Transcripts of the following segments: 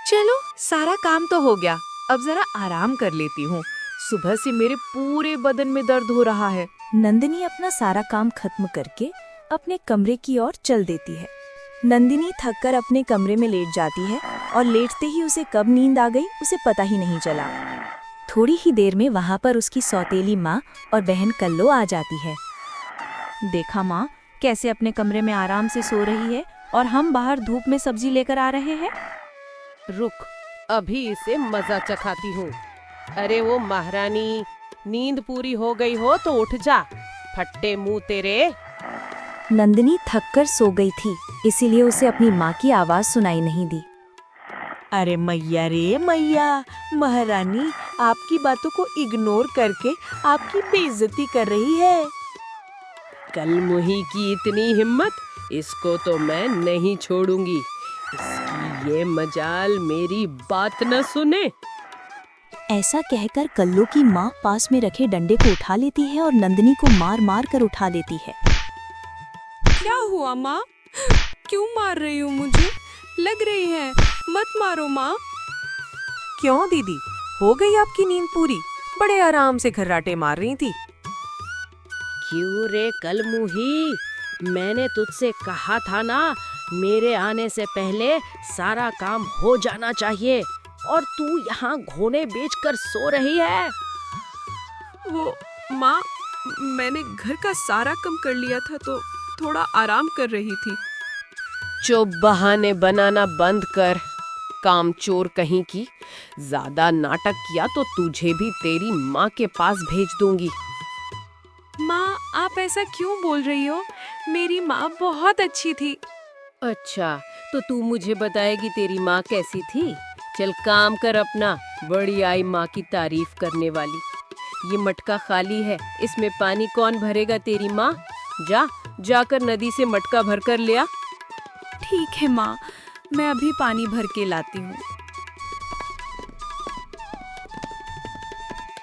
चलो, सारा काम तो हो गया। अब जरा आराम कर लेती हूँ। सुबह से मेरे पूरे बदन में दर्द हो रहा है। नंदिनी अपना सारा काम खत्म करके अपने कमरे की ओर चल देती है। नंदिनी थककर अपने कमरे में लेट जाती है और लेटते ही उसे कब नींद आ गई उसे पता ही नहीं चला। थोड़ी ही देर में वहाँ पर उसकी सौतेली माँ और बहन कल्लो आ जाती है। देखा माँ कैसे अपने कमरे में आराम से सो रही है और हम बाहर धूप में सब्जी लेकर आ रहे हैं। रुक, अभी इसे मजा चखाती हूँ। अरे वो महारानी, नींद पूरी हो गई हो तो उठ जा, फट्टे मुंह तेरे। नंदिनी थककर सो गई थी, इसीलिए उसे अपनी माँ की आवाज सुनाई नहीं दी। अरे मैया रे मैया, महारानी आपकी बातों को इग्नोर करके आपकी बेइज्जती कर रही है। कल मुही की इतनी हिम्मत, इसको तो मैं नहीं छोड़ूंगी। इसकी ये मजाल मेरी बात न सुने। ऐसा कहकर कल्लो की माँ पास में रखे डंडे को उठा लेती है और नंदिनी को मार मार कर उठा देती है। क्या हुआ माँ? क्यों मार रही हो मुझे? लग रही है, मत मारो माँ। क्यों दीदी, हो गई आपकी नींद पूरी? बड़े आराम से खर्राटे मार रही थी। क्यों रे कल मुही, मैंने तुझसे कहा था ना, मेरे आने से पहले सारा काम हो जाना चाहिए, और तू यहाँ घोड़े बेचकर सो रही है। वो माँ, मैंने घर का सारा काम कर लिया था तो थोड़ा आराम कर रही थी। चुप, बहाने बनाना बंद कर, काम चोर कहीं की। ज्यादा नाटक किया तो तुझे भी तेरी माँ के पास भेज दूंगी। माँ, आप ऐसा क्यों बोल रही हो? मेरी माँ बहुत अच्छी थी। अच्छा, तो तू मुझे बताएगी तेरी माँ कैसी थी? चल काम कर अपना, बड़ी आई माँ की तारीफ करने वाली। ये मटका खाली है, इसमें पानी कौन भरेगा? तेरी माँ। जाकर नदी से मटका भर कर ले आ। ठीक है माँ, मैं अभी पानी भर के लाती हूँ।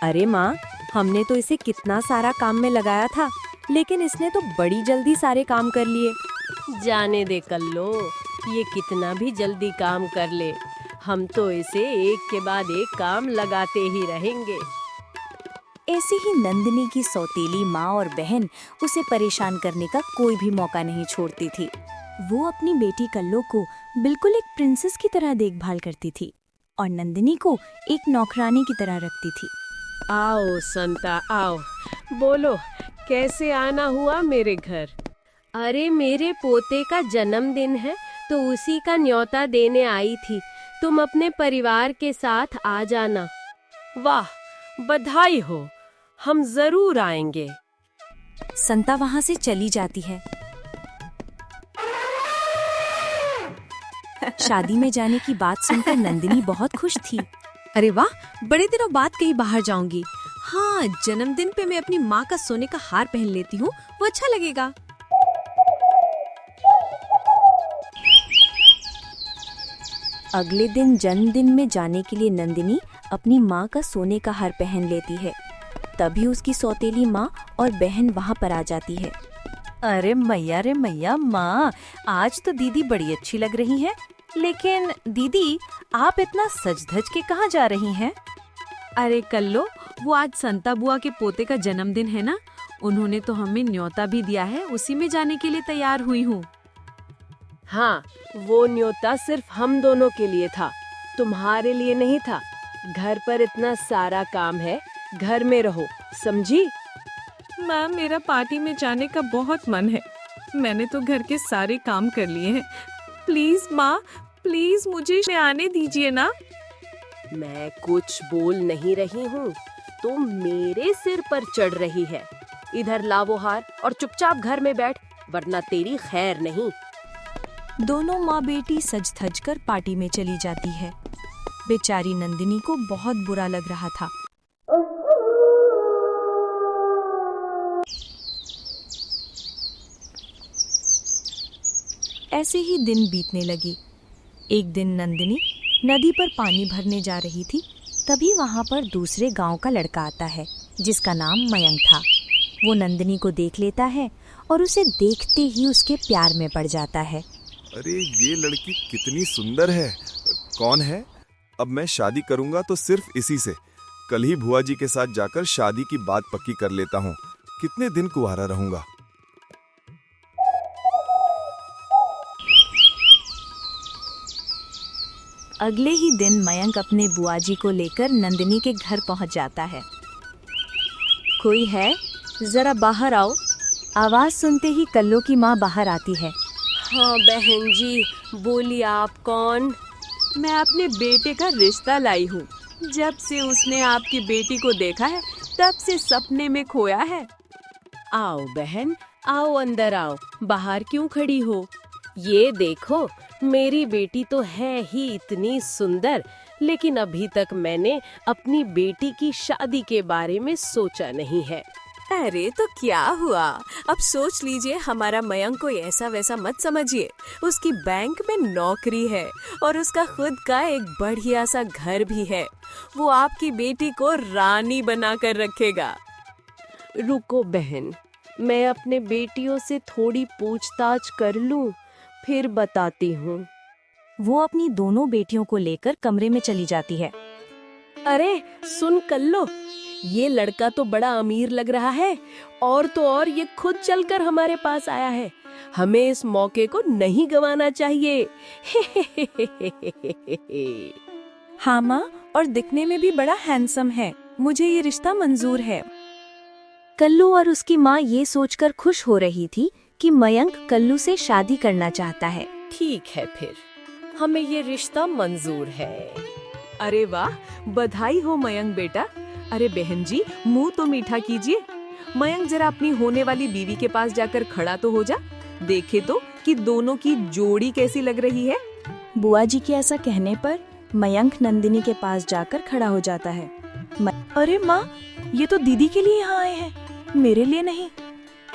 अरे माँ, हमने तो इसे कितना सारा काम में लगाया था, लेकिन इसने तो बड़ी जल्दी सारे काम कर लिए। जाने दे कल्लो, ये कितना भी जल्दी काम कर ले, हम तो इसे एक के बाद एक काम लगाते ही रहेंगे। ऐसे ही नंदिनी की सौतेली माँ और बहन उसे परेशान करने का कोई भी मौका नहीं छोड़ती थी। वो अपनी बेटी कल्लो को बिल्कुल एक प्रिंसेस की तरह देखभाल करती थी और नंदिनी को एक नौकरानी की तरह रखती थी। आओ संता, आओ, बोलो कैसे आना हुआ मेरे घर? अरे मेरे पोते का जन्मदिन है तो उसी का न्योता देने आई थी। तुम अपने परिवार के साथ आ जाना। वाह, बधाई हो, हम जरूर आएंगे। संता वहाँ से चली जाती है। शादी में जाने की बात सुनकर नंदिनी बहुत खुश थी। अरे वाह, बड़े दिनों बाद कहीं बाहर जाऊंगी। हाँ, जन्मदिन पे मैं अपनी माँ का सोने का हार पहन लेती हूँ, वो अच्छा लगेगा। अगले दिन जन्मदिन में जाने के लिए नंदिनी अपनी माँ का सोने का हार पहन लेती है। तभी उसकी सौतेली माँ और बहन वहाँ पर आ जाती है। अरे मैया रे मैया, माँ आज तो दीदी बड़ी अच्छी लग रही है। लेकिन दीदी, आप इतना सज धज के कहाँ जा रही हैं? अरे कल्लो, वो आज संता बुआ के पोते का जन्मदिन है ना, उन्होंने तो हमें न्योता भी दिया है, उसी में जाने के लिए तैयार हुई हूँ। हाँ, वो न्योता सिर्फ हम दोनों के लिए था, तुम्हारे लिए नहीं था। घर पर इतना सारा काम है, घर में रहो, समझी? माँ, मेरा पार्टी में जाने का बहुत मन है। मैंने तो घर के सारे काम कर लिए हैं। प्लीज माँ, प्लीज मुझे आने दीजिए ना। मैं कुछ बोल नहीं रही हूँ, तुम मेरे सिर पर चढ़ रही है। इधर लावो हार और चुपचाप घर में बैठ, वरना तेरी खैर नहीं। दोनों माँ बेटी सज धज कर पार्टी में चली जाती है। बेचारी नंदिनी को बहुत बुरा लग रहा था। ऐसे ही दिन बीतने लगी। एक दिन नंदिनी नदी पर पानी भरने जा रही थी, तभी वहाँ पर दूसरे गांव का लड़का आता है जिसका नाम मयंक था। वो नंदिनी को देख लेता है और उसे देखते ही उसके प्यार में पड़ जाता है। अरे ये लड़की कितनी सुंदर है। कौन है? अब मैं शादी करूंगा तो सिर्फ इसी से। कल ही बुआ जी के साथ जाकर शादी की बात पक्की कर लेता हूँ। कितने दिन कुंवारा रहूंगा। अगले ही दिन मयंक अपने बुआ जी को लेकर नंदिनी के घर पहुंच जाता है। कोई है? जरा बाहर आओ। आवाज सुनते ही कल्लो की माँ बाहर आती है। हाँ बहन जी, बोलिए आप कौन? मैं अपने बेटे का रिश्ता लाई हूँ। जब से उसने आपकी बेटी को देखा है तब से सपने में खोया है। आओ बहन, आओ अंदर आओ। बाहर क्यों खड़ी हो? ये देखो, मेरी बेटी तो है ही इतनी सुंदर, लेकिन अभी तक मैंने अपनी बेटी की शादी के बारे में सोचा नहीं है। अरे तो क्या हुआ, अब सोच लीजिए। हमारा मयंक को ऐसा वैसा मत समझिए। उसकी बैंक में नौकरी है और उसका खुद का एक बढ़िया सा घर भी है। वो आपकी बेटी को रानी बनाकर रखेगा। रुको बहन, मैं अपने बेटियों से थोड़ी पूछताछ कर लूं, फिर बताती हूँ। वो अपनी दोनों बेटियों को लेकर कमरे में चली जाती है। अरे सुन कल्लो, ये लड़का तो बड़ा अमीर लग रहा है, और तो और ये खुद चलकर हमारे पास आया है। हमें इस मौके को नहीं गंवाना चाहिए। हाँ माँ, और दिखने में भी बड़ा हैंडसम है। मुझे ये रिश्ता मंजूर है। कल्लू और उसकी माँ ये सोचकर खुश हो रही थी कि मयंक कल्लू से शादी करना चाहता है। ठीक है, फिर हमें ये रिश्ता मंजूर है। अरे वाह, बधाई हो मयंक बेटा। अरे बहन जी, मुंह तो मीठा कीजिए। मयंक जरा अपनी होने वाली बीवी के पास जाकर खड़ा तो हो जा। देखे तो कि दोनों की जोड़ी कैसी लग रही है। बुआ जी के ऐसा कहने पर मयंक नंदिनी के पास जाकर खड़ा हो जाता है। अरे माँ, ये तो दीदी के लिए यहाँ आए हैं, मेरे लिए नहीं।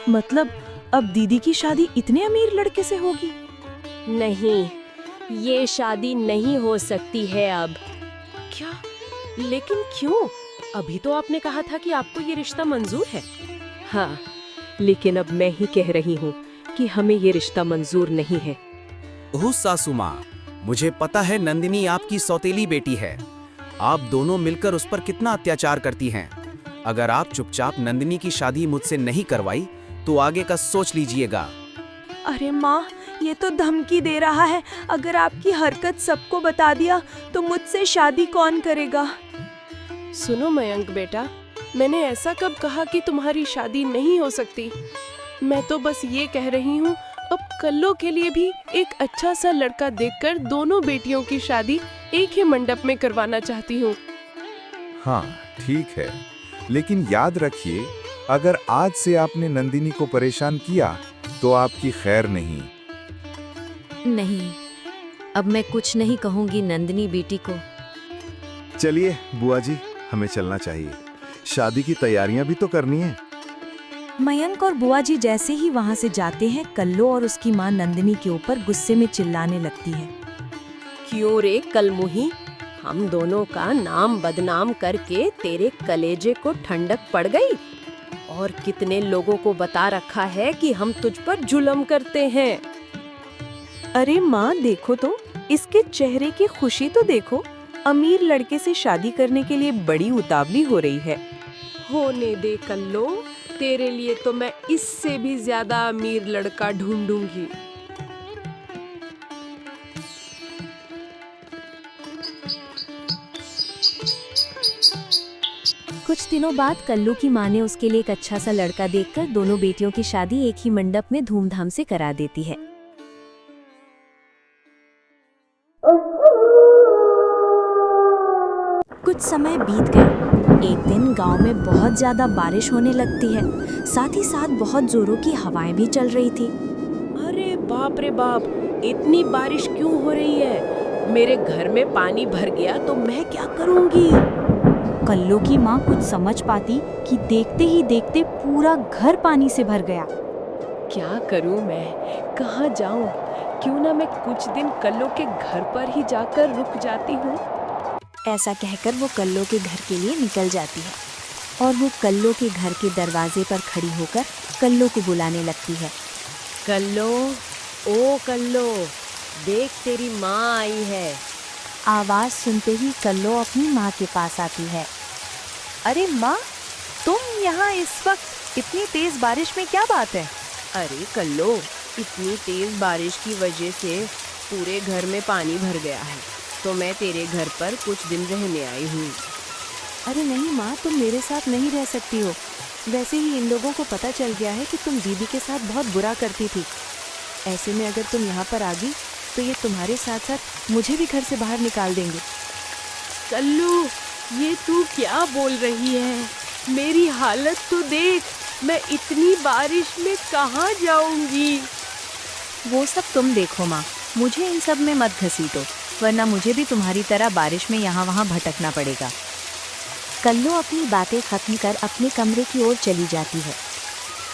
मतलब अब दीदी की शादी इतने अमीर लड़के से होगी? नहीं, ये शादी नहीं हो सकती है अब। क्या? लेकिन क्यों? अभी तो आपने कहा था कि आपको ये रिश्ता मंजूर है। हाँ, लेकिन अब मैं ही कह रही हूँ कि हमें ये रिश्ता मंजूर नहीं है। ओह सासू माँ, मुझे पता है नंदिनी आपकी सौतेली बेटी है। आप दोनों मिलकर उस पर कितना अत्याचार करती हैं। अगर आप चुपचाप नंदिनी की शादी मुझसे नहीं करवाई तो आगे का सोच लीजिएगा। अरे माँ, ये तो धमकी दे रहा है। अगर आपकी हरकत सबको बता दिया तो मुझसे शादी कौन करेगा? सुनो मयंक बेटा, मैंने ऐसा कब कहा कि तुम्हारी शादी नहीं हो सकती? मैं तो बस ये कह रही हूँ, अब कल्लो के लिए भी एक अच्छा सा लड़का देखकर दोनों बेटियों की शादी एक ही मंडप में करवाना चाहती हूँ। हाँ ठीक है, लेकिन याद रखिए, अगर आज से आपने नंदिनी को परेशान किया तो आपकी खैर नहीं। नहीं, अब मैं कुछ नहीं कहूंगी नंदिनी बेटी को। चलिए बुआ जी, हमें चलना चाहिए। शादी की तैयारियां भी तो करनी है। मयंक और बुआ जी जैसे ही वहाँ से जाते हैं, कल्लो और उसकी माँ नंदिनी के ऊपर गुस्से में चिल्लाने लगती है। क्यों रे कलमुही, हम दोनों का नाम बदनाम करके तेरे कलेजे को ठंडक पड़ गई? और कितने लोगों को बता रखा है कि हम तुझ पर जुल्म करते हैं। अरे माँ देखो तो, इसके चेहरे की खुशी तो देखो। अमीर लड़के से शादी करने के लिए बड़ी उतावली हो रही है। होने दे कल्लो, तेरे लिए तो मैं इससे भी ज्यादा अमीर लड़का ढूंढूंगी। कुछ दिनों बाद कल्लू की माँ ने उसके लिए एक अच्छा सा लड़का देखकर दोनों बेटियों की शादी एक ही मंडप में धूमधाम से करा देती है। कुछ समय बीत गया। एक दिन गांव में बहुत ज्यादा बारिश होने लगती है। साथ ही साथ बहुत जोरों की हवाएं भी चल रही थी। अरे बाप रे बाप, इतनी बारिश क्यों हो रही है? मेरे घर में पानी भर गया तो मैं क्या करूंगी? कल्लू की माँ कुछ समझ पाती कि देखते ही देखते पूरा घर पानी से भर गया। क्या करूं मैं, कहाँ जाऊं? क्यों ना मैं कुछ दिन कल्लो के घर पर ही जाकर रुक जाती हूँ। ऐसा कहकर वो कल्लो के घर के लिए निकल जाती है और वो कल्लो के घर के दरवाजे पर खड़ी होकर कल्लो को बुलाने लगती है। कल्लो, ओ कल्लो, देख तेरी माँ आई है। आवाज़ सुनते ही कल्लो अपनी माँ के पास आती है। अरे माँ, तुम यहाँ इस वक्त इतनी तेज बारिश में क्या बात है? अरे कल्लो, इतनी तेज बारिश की वजह से पूरे घर में पानी भर गया है, तो मैं तेरे घर पर कुछ दिन रहने आई हूँ। अरे नहीं माँ, तुम मेरे साथ नहीं रह सकती हो। वैसे ही इन लोगों को पता चल गया है कि तुम दीदी के साथ बहुत बुरा करती थी। ऐसे में अगर तुम यहाँ पर आ गई तो ये तुम्हारे साथ साथ मुझे भी घर से बाहर निकाल देंगे। कल्लू, ये तू क्या बोल रही है? मेरी हालत तो देख, मैं इतनी बारिश में कहाँ जाऊंगी? वो सब तुम देखो माँ, मुझे इन सब में मत घसीटो, वरना मुझे भी तुम्हारी तरह बारिश में यहाँ वहाँ भटकना पड़ेगा। कल्लू अपनी बातें खत्म कर अपने कमरे की ओर चली जाती है।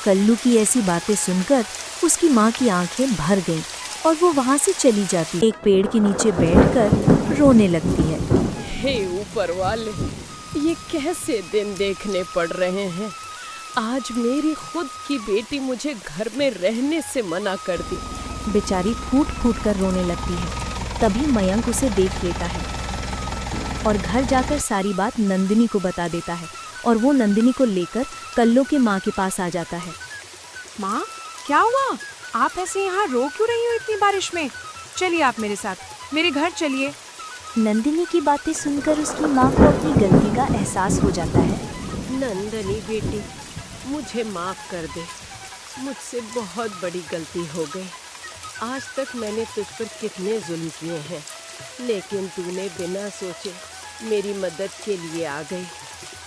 कल्लू की ऐसी बातें सुनकर उसकी माँ की आंखें भर गईं और वो वहाँ से चली जाती है। एक पेड़ के नीचे बैठकर रोने लगती है। हे ऊपर वाले, ये कैसे दिन देखने पड़ रहे हैं? आज मेरी खुद की बेटी मुझे घर में रहने से मना कर दी। बेचारी फूट फूट कर रोने लगती है। तभी मयंक उसे देख लेता है और घर जाकर सारी बात नंदिनी को बता देता है और वो नंदिनी को लेकर कल्लो के माँ के पास आ जाता है। माँ, क्या हुआ? आप ऐसे यहाँ रो क्यों रही हो इतनी बारिश में? चलिए आप मेरे साथ, मेरे घर चलिए। नंदिनी की बातें सुनकर उसकी माँ को अपनी गलती का एहसास हो जाता है। नंदिनी बेटी, मुझे माफ कर दे, मुझसे बहुत बड़ी गलती हो गई। आज तक मैंने तुझ पर कितने जुल्म किए हैं, लेकिन तूने बिना सोचे मेरी मदद के लिए आ गई।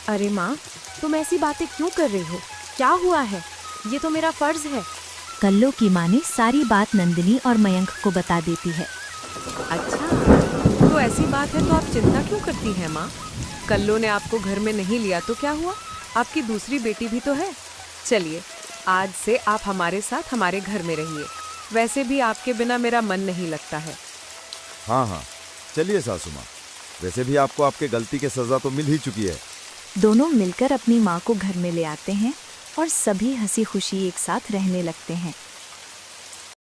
अरे माँ, तुम ऐसी बातें क्यों कर रही हो? क्या हुआ है? ये तो मेरा फर्ज है। कल्लो की माँ ने सारी बात नंदिनी और मयंक को बता देती है। अच्छा, तो ऐसी बात है तो आप चिंता क्यों करती हैं माँ? कल्लो ने आपको घर में नहीं लिया तो क्या हुआ? आपकी दूसरी बेटी भी तो है। चलिए, आज से आप हमारे साथ हमारे घर में रहिए। वैसे भी आपके बिना मेरा मन नहीं लगता है। हाँ हाँ, चलिए सासू माँ, वैसे भी आपको आपके गलती की सजा तो मिल ही चुकी है। दोनों मिलकर अपनी माँ को घर में ले आते हैं और सभी हंसी खुशी एक साथ रहने लगते हैं।